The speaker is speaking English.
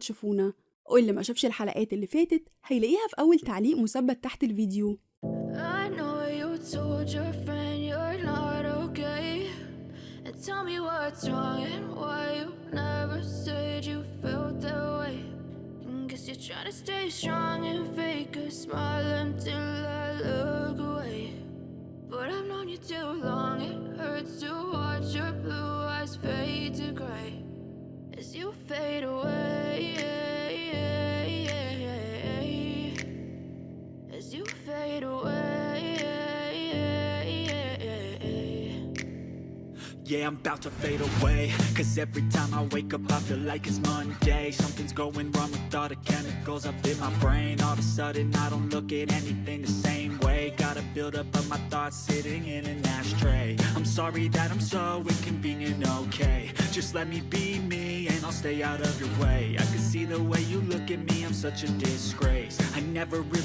تشوفونا، واللي ما شافش الحلقات اللي فاتت هيلاقيها في أول تعليق مثبت تحت الفيديو. I know you told your friend you're not okay. And tell me what's wrong and why you never said you felt that way. And guess you're trying to stay strong and fake a smile until I look away. But I've known you too long, it hurts to watch your blue eyes fade to gray as you fade away. As you fade away. Yeah, I'm about to fade away. Cause every time I wake up I feel like it's Monday. Something's going wrong with all the chemicals up in my brain. All of a sudden I don't look at anything the same way. Gotta build up of my thoughts sitting in an ashtray. I'm sorry that I'm so inconvenient, okay. Just let me be me and I'll stay out of your way. I can see the way you look at me, I'm such a disgrace. I never really